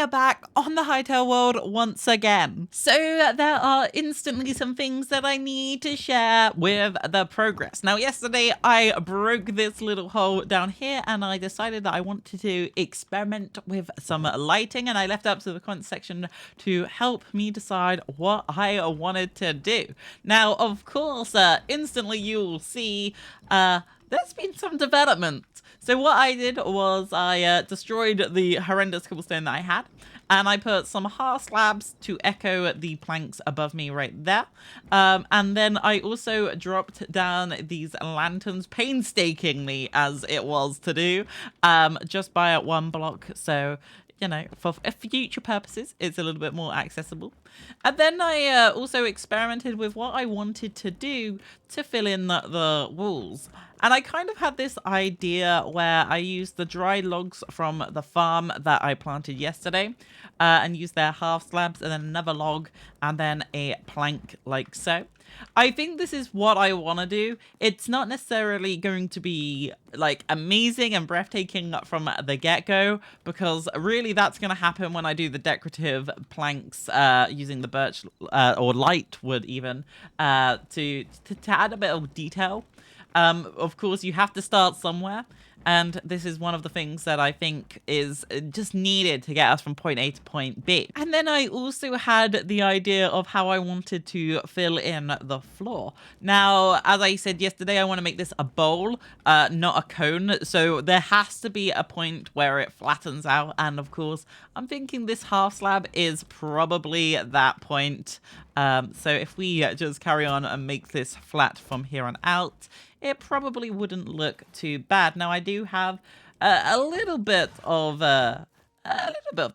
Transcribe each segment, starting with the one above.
we are back on the Hytale world once again. So there are instantly some things that I need to share with the progress. Now, yesterday I broke this little hole down here and I decided that I wanted to experiment with some lighting, and I left up to the comment section to help me decide what I wanted to do. Now, of course, instantly you'll see there's been some development. So what I did was I destroyed the horrendous cobblestone that I had, and I put some half slabs to echo the planks above me right there. And then I also dropped down these lanterns painstakingly, as it was to do, just by one block. So, you know, for future purposes, it's a little bit more accessible. And then I also experimented with what I wanted to do to fill in the walls. And I kind of had this idea where I used the dry logs from the farm that I planted yesterday and used their half slabs and then another log and then a plank like so. I think this is what I want to do. It's not necessarily going to be like amazing and breathtaking from the get-go, because really that's going to happen when I do the decorative planks using the birch or light wood even to add a bit of detail. Of course, you have to start somewhere, and this is one of the things that I think is just needed to get us from point A to point B. And then I also had the idea of how I wanted to fill in the floor. Now, as I said yesterday, I want to make this a bowl, not a cone. So there has to be a point where it flattens out. And of course, I'm thinking this half slab is probably that point. So if we just carry on and make this flat from here on out, it probably wouldn't look too bad. Now, I do have a little bit of the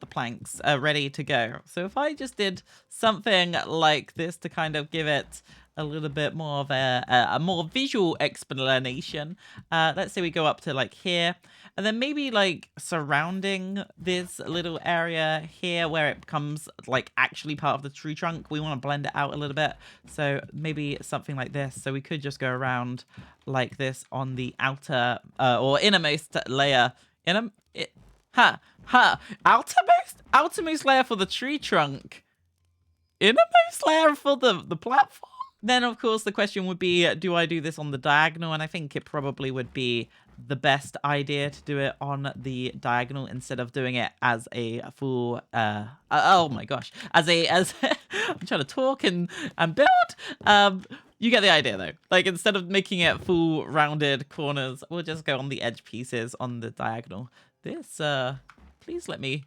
planks ready to go. So if I just did something like this to kind of give it a little bit more of a more visual explanation, let's say we go up to like here, and then maybe like surrounding this little area here where it becomes like actually part of the tree trunk, we want to blend it out a little bit. So maybe something like this. So we could just go around like this on the outer or innermost layer. Outermost layer for the tree trunk. Innermost layer for the platform. Then, of course, the question would be, do I do this on the diagonal? And I think it probably would be the best idea to do it on the diagonal instead of doing it as a full, oh my gosh, as I'm trying to talk and build. You get the idea, though. Like, instead of making it full rounded corners, we'll just go on the edge pieces on the diagonal. This, please let me,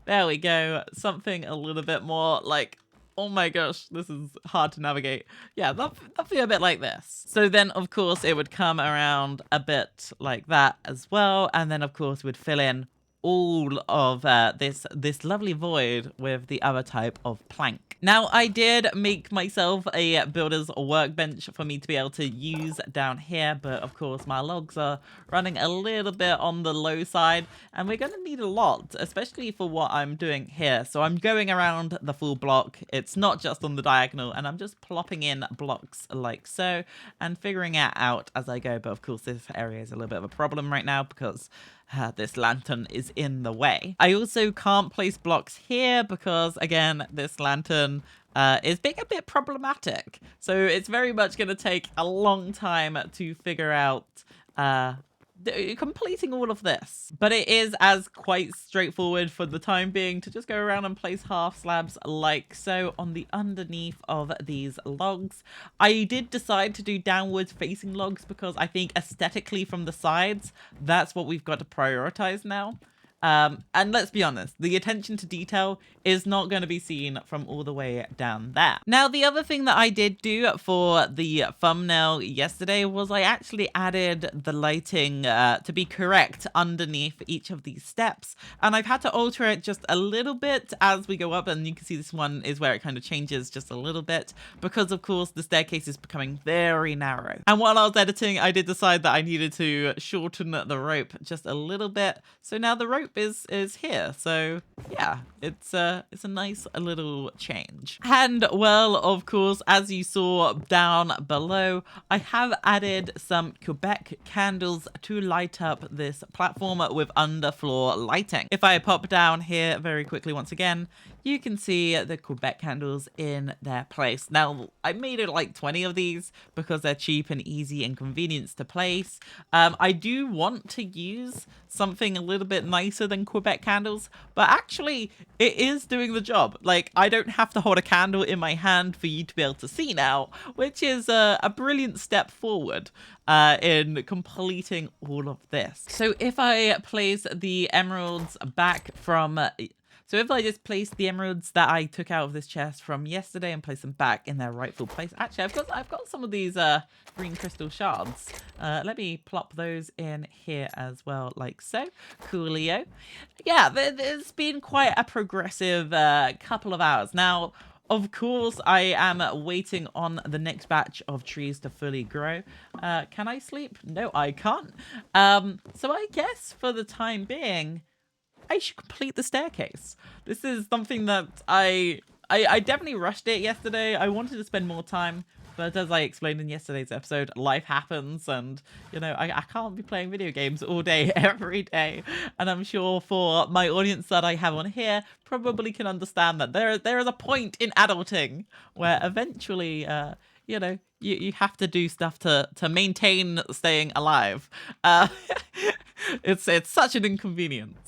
there we go. Something a little bit more like, oh my gosh, this is hard to navigate. Yeah, that'll be a bit like this. So then, of course, it would come around a bit like that as well. And then, of course, we'd fill in all of this lovely void with the other type of plank. Now, I did make myself a builder's workbench for me to be able to use down here, but of course my logs are running a little bit on the low side, and we're going to need a lot, especially for what I'm doing here. So I'm going around the full block. It's not just on the diagonal, and I'm just plopping in blocks like so and figuring it out as I go. But of course this area is a little bit of a problem right now because this lantern is in the way. I also can't place blocks here because, again, this lantern is being a bit problematic. So it's very much going to take a long time to figure out completing all of this. But it is as quite straightforward for the time being to just go around and place half slabs like so on the underneath of these logs. I did decide to do downwards facing logs because I think aesthetically from the sides, that's what we've got to prioritize now. And let's be honest, the attention to detail is not going to be seen from all the way down there. Now, the other thing that I did do for the thumbnail yesterday was I actually added the lighting to be correct underneath each of these steps. And I've had to alter it just a little bit as we go up. And you can see this one is where it kind of changes just a little bit because, of course, the staircase is becoming very narrow. And while I was editing, I did decide that I needed to shorten the rope just a little bit. So now the rope rope is here. So yeah, it's a nice little change. And well, of course, as you saw down below, I have added some Quebec candles to light up this platform with underfloor lighting. If I pop down here very quickly once again, you can see the Quebec candles in their place. Now, I made it like 20 of these because they're cheap and easy and convenient to place. I do want to use something a little bit nicer than Quebec candles, but actually it is doing the job. Like, I don't have to hold a candle in my hand for you to be able to see now, which is a brilliant step forward in completing all of this. So if I place the emeralds back from... So if I just place the emeralds that I took out of this chest from yesterday and place them back in their rightful place. Actually, I've got some of these green crystal shards. Let me plop those in here as well, like so. Coolio. Yeah, there's been quite a progressive couple of hours. Now, of course, I am waiting on the next batch of trees to fully grow. Can I sleep? No, I can't. So I guess for the time being, I should complete the staircase. This is something that I definitely rushed it yesterday. I wanted to spend more time, but as I explained in yesterday's episode, life happens, and you know, I can't be playing video games all day, every day. And I'm sure for my audience that I have on here probably can understand that there is a point in adulting where eventually, you know, you have to do stuff to maintain staying alive. It's such an inconvenience.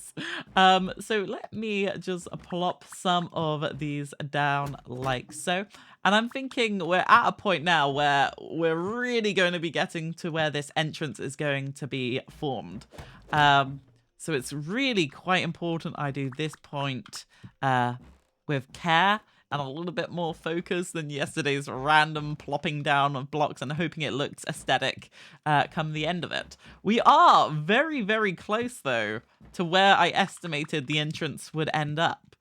So let me just plop some of these down like so. And I'm thinking we're at a point now where we're really going to be getting to where this entrance is going to be formed. So it's really quite important I do this point with care and a little bit more focus than yesterday's random plopping down of blocks and hoping it looks aesthetic come the end of it. We are very, very close, though, to where I estimated the entrance would end up.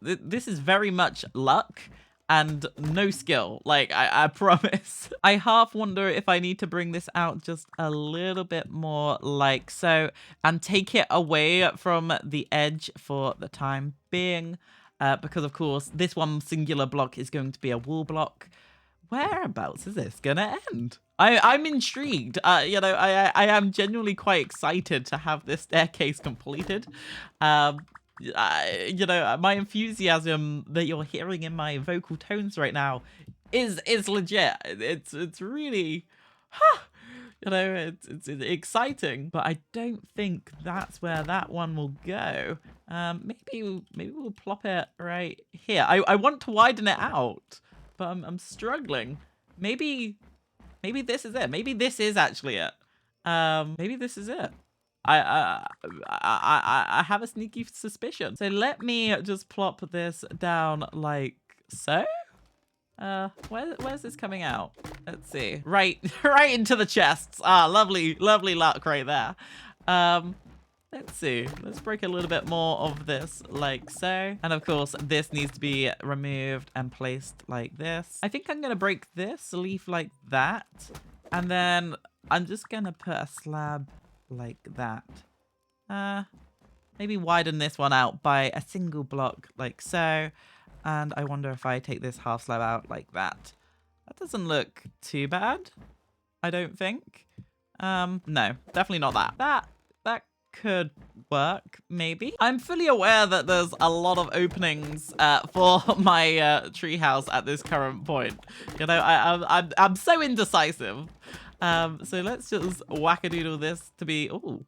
This is very much luck and no skill, like I promise. I half wonder if I need to bring this out just a little bit more like so and take it away from the edge for the time being. Because, of course, this one singular block is going to be a wall block. Whereabouts is this going to end? I'm intrigued. You know, I am genuinely quite excited to have this staircase completed. You know, my enthusiasm that you're hearing in my vocal tones right now is legit. It's really... You know, it's exciting, but I don't think that's where that one will go. Maybe we'll plop it right here. I want to widen it out, but I'm struggling. Maybe this is it. Maybe this is actually it. Maybe this is it. I have a sneaky suspicion. So let me just plop this down like so. Where's this coming out? Let's see. Right into the chests. Ah, lovely luck right there. Let's see. Let's break a little bit more of this like so. And of course, this needs to be removed and placed like this. I think I'm gonna break this leaf like that. And then I'm just gonna put a slab like that. Maybe widen this one out by a single block like so. And I wonder if I take this half slab out like that. That doesn't look too bad, I don't think. No, definitely not that. That could work, maybe. I'm fully aware that there's a lot of openings for my treehouse at this current point. You know, I'm so indecisive. So let's just wackadoodle this to be... Ooh.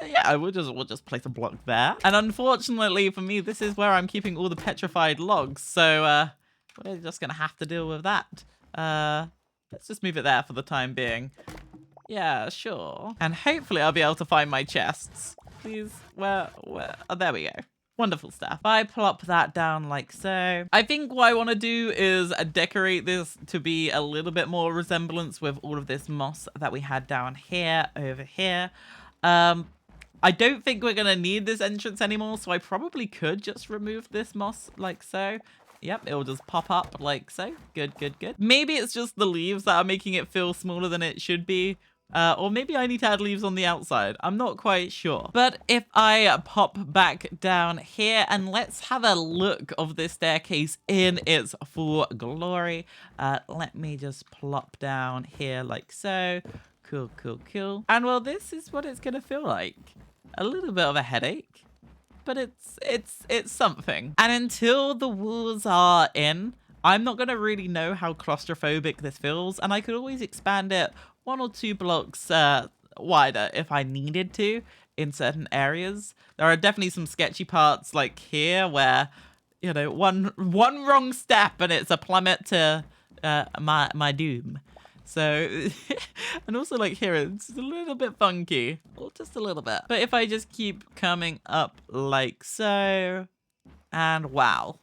Yeah, we'll just place a block there. And unfortunately for me, this is where I'm keeping all the petrified logs. So we're just gonna have to deal with that. Let's just move it there for the time being. Yeah, sure. And hopefully I'll be able to find my chests. Please, where? Oh, there we go. Wonderful stuff. I plop that down like so. I think what I want to do is decorate this to be a little bit more resemblance with all of this moss that we had down here, over here. I don't think we're going to need this entrance anymore, so I probably could just remove this moss like so. Yep, it'll just pop up like so. Good. Maybe it's just the leaves that are making it feel smaller than it should be, Or maybe I need to add leaves on the outside. I'm not quite sure. But if I pop back down here and let's have a look of this staircase in its full glory. Let me just plop down here like so. Cool, cool, cool. And well, this is what it's gonna feel like. A little bit of a headache, but it's something. And until the walls are in, I'm not gonna really know how claustrophobic this feels, and I could always expand it 1 or 2 blocks wider if I needed to in certain areas. There are definitely some sketchy parts like here where, you know, one wrong step and it's a plummet to my doom. So, and also like here, it's a little bit funky, well, just a little bit. But if I just keep coming up like so, and wow.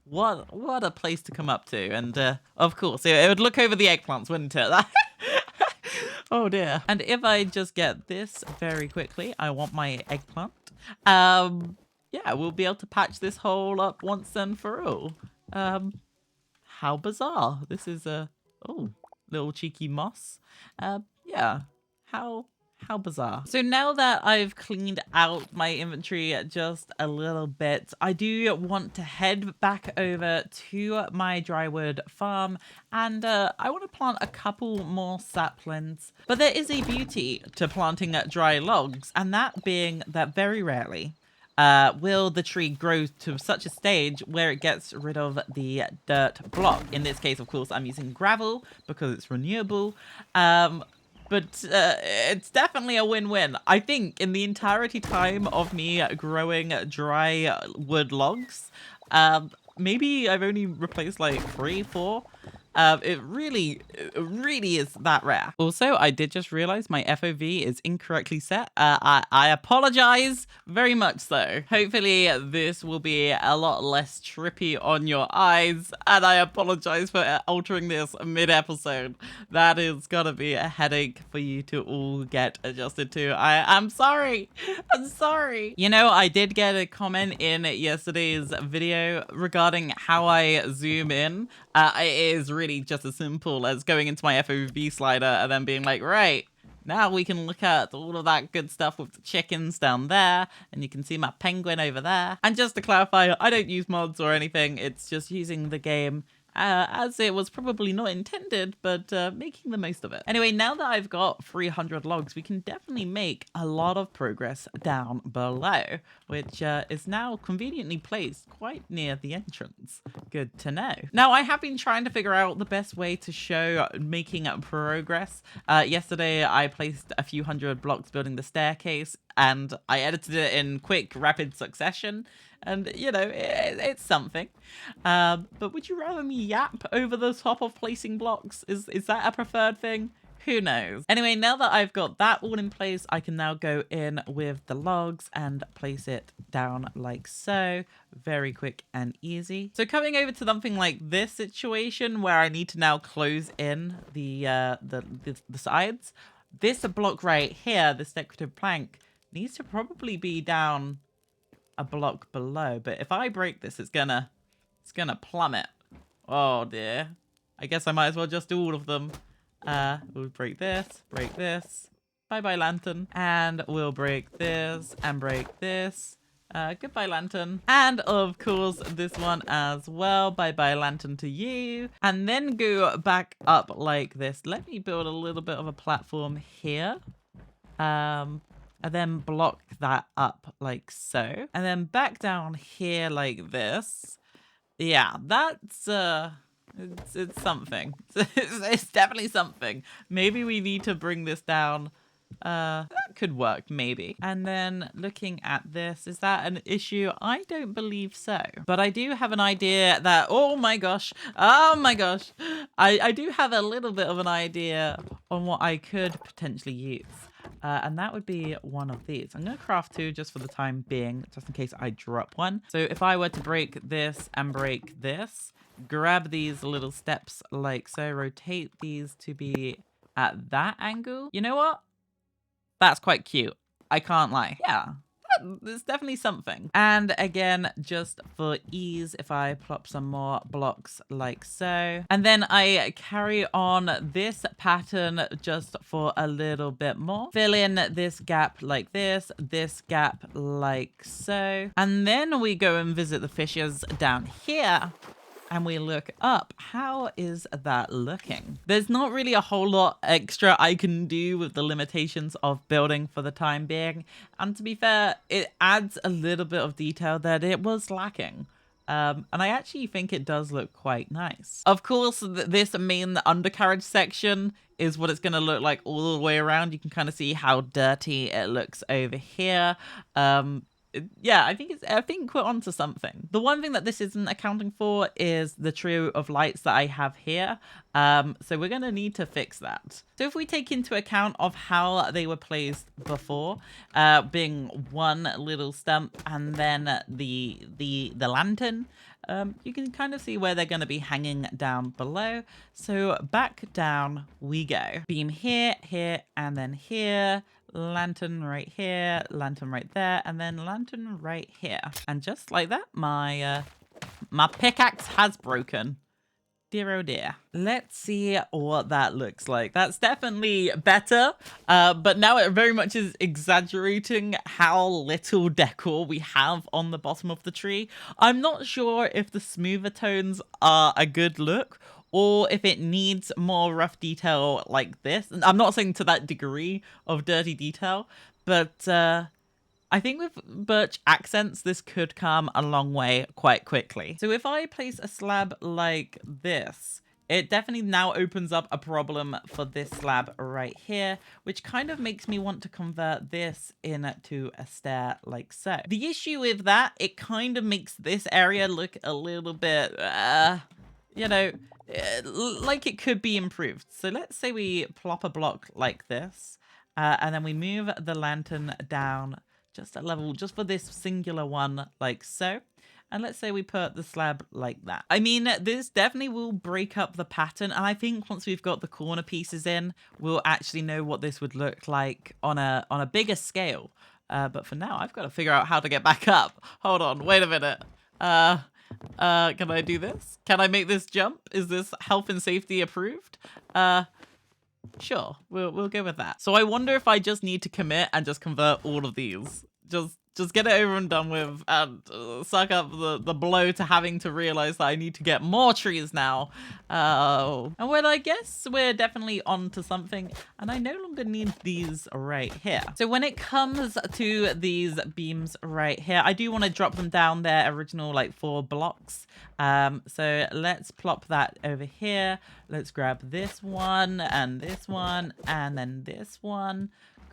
What a place to come up to. And of course, it would look over the eggplants, wouldn't it? Oh dear. And if I just get this very quickly, I want my eggplant. Yeah, we'll be able to patch this hole up once and for all. How bizarre. This is a, oh, little cheeky moss. Yeah, how bizarre. So now that I've cleaned out my inventory just a little bit, I do want to head back over to my drywood farm and I want to plant a couple more saplings. But there is a beauty to planting dry logs, and that being that very rarely will the tree grow to such a stage where it gets rid of the dirt block. In this case, of course, I'm using gravel because it's renewable. But it's definitely a win-win. I think in the entirety time of me growing dry wood logs, maybe I've only replaced like 3, 4. It really is that rare. Also, I did just realize my FOV is incorrectly set. I apologize very much so. Hopefully this will be a lot less trippy on your eyes, and I apologize for altering this mid-episode. That is gonna be a headache for you to all get adjusted to. I'm sorry. I'm sorry. You know, I did get a comment in yesterday's video regarding how I zoom in. It is really just as simple as going into my FOV slider and then being like, right, now we can look at all of that good stuff with the chickens down there, and you can see my penguin over there. And just to clarify, I don't use mods or anything. It's just using the game as it was probably not intended, but making the most of it. Anyway, now that I've got 300 logs, we can definitely make a lot of progress down below, which is now conveniently placed quite near the entrance. Good to know. Now, I have been trying to figure out the best way to show making progress. Yesterday, I placed a few hundred blocks building the staircase, and I edited it in quick, rapid succession. And, you know, it's something. But would you rather me yap over the top of placing blocks? Is that a preferred thing? Who knows? Anyway, now that I've got that all in place, I can now go in with the logs and place it down like so. Very quick and easy. So coming over to something like this situation where I need to now close in the sides, this block right here, this decorative plank, needs to probably be down a block below. But if I break this, it's gonna plummet. Oh dear. I guess I might as well just do all of them. We'll break this. Bye bye lantern. And we'll break this and break this. Goodbye lantern. And of course this one as well. Bye bye lantern to you. And then go back up like this. Let me build a little bit of a platform here. And then block that up like so. And then back down here like this. Yeah, that's it's something. It's definitely something. Maybe we need to bring this down. That could work, maybe. And then looking at this, is that an issue? I don't believe so. But I do have an idea that, oh my gosh, I do have a little bit of an idea on what I could potentially use. And that would be one of these. I'm going to craft 2 just for the time being, just in case I drop one. So if I were to break this and break this, grab these little steps like so, rotate these to be at that angle. You know what? That's quite cute. I can't lie. Yeah, but there's definitely something. And again, just for ease, if I plop some more blocks like so, and then I carry on this pattern just for a little bit more, fill in this gap like this gap like so, and then we go and visit the fishes down here. And we look up. How is that looking? There's not really a whole lot extra I can do with the limitations of building for the time being. And to be fair, it adds a little bit of detail that it was lacking. And I actually think it does look quite nice. Of course, this main undercarriage section is what it's going to look like all the way around. You can kind of see how dirty it looks over here. Yeah, I think we're onto something. The one thing that this isn't accounting for is the trio of lights that I have here. So we're going to need to fix that. So if we take into account of how they were placed before, being one little stump and then the lantern, you can kind of see where they're going to be hanging down below. So back down we go. Beam here, here, and then here. Lantern right here, lantern right there, and then lantern right here. And just like that, my pickaxe has broken. Dear oh dear. Let's see what that looks like. That's definitely better, but now it very much is exaggerating how little decor we have on the bottom of the tree. I'm not sure if the smoother tones are a good look, or if it needs more rough detail like this. And I'm not saying to that degree of dirty detail, but I think with birch accents, this could come a long way quite quickly. So if I place a slab like this, it definitely now opens up a problem for this slab right here, which kind of makes me want to convert this into a stair like so. The issue with that, it kind of makes this area look a little bit, you know, like it could be improved. So let's say we plop a block like this, and then we move the lantern down just a level, just for this singular one like so. And let's say we put the slab like that. I mean, this definitely will break up the pattern. And I think once we've got the corner pieces in, we'll actually know what this would look like on a bigger scale. But for now, I've got to figure out how to get back up. Hold on, wait a minute. Can I do this? Can I make this jump? Is this health and safety approved? Sure, we'll go with that. So I wonder if I just need to commit and just convert all of these. Just get it over and done with, and suck up the blow to having to realize that I need to get more trees now. And well, I guess we're definitely on to something, and I no longer need these right here. So when it comes to these beams right here, I do want to drop them down their original like 4 blocks. So let's plop that over here. Let's grab this one, and then this one.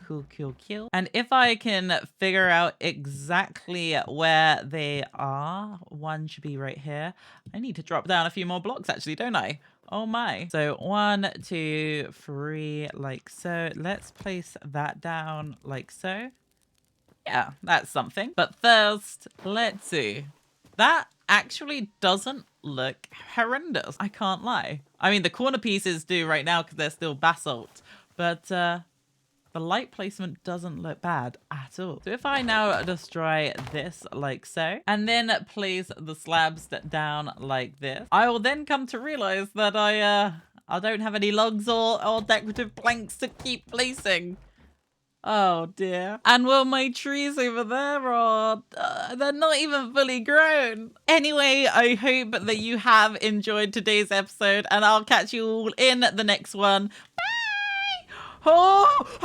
Cool. And if I can figure out exactly where they are, one should be right here. I need to drop down a few more blocks actually, don't I? Oh my. So 1, 2, 3, like so. Let's place that down like so. Yeah, that's something. But first, let's see. That actually doesn't look horrendous. I can't lie. I mean, the corner pieces do right now because they're still basalt. But, the light placement doesn't look bad at all. So if I now destroy this like so, and then place the slabs down like this, I will then come to realize that I don't have any logs or decorative planks to keep placing. Oh dear. And well, my trees over there are, they're not even fully grown. Anyway, I hope that you have enjoyed today's episode, and I'll catch you all in the next one. Bye! Oh!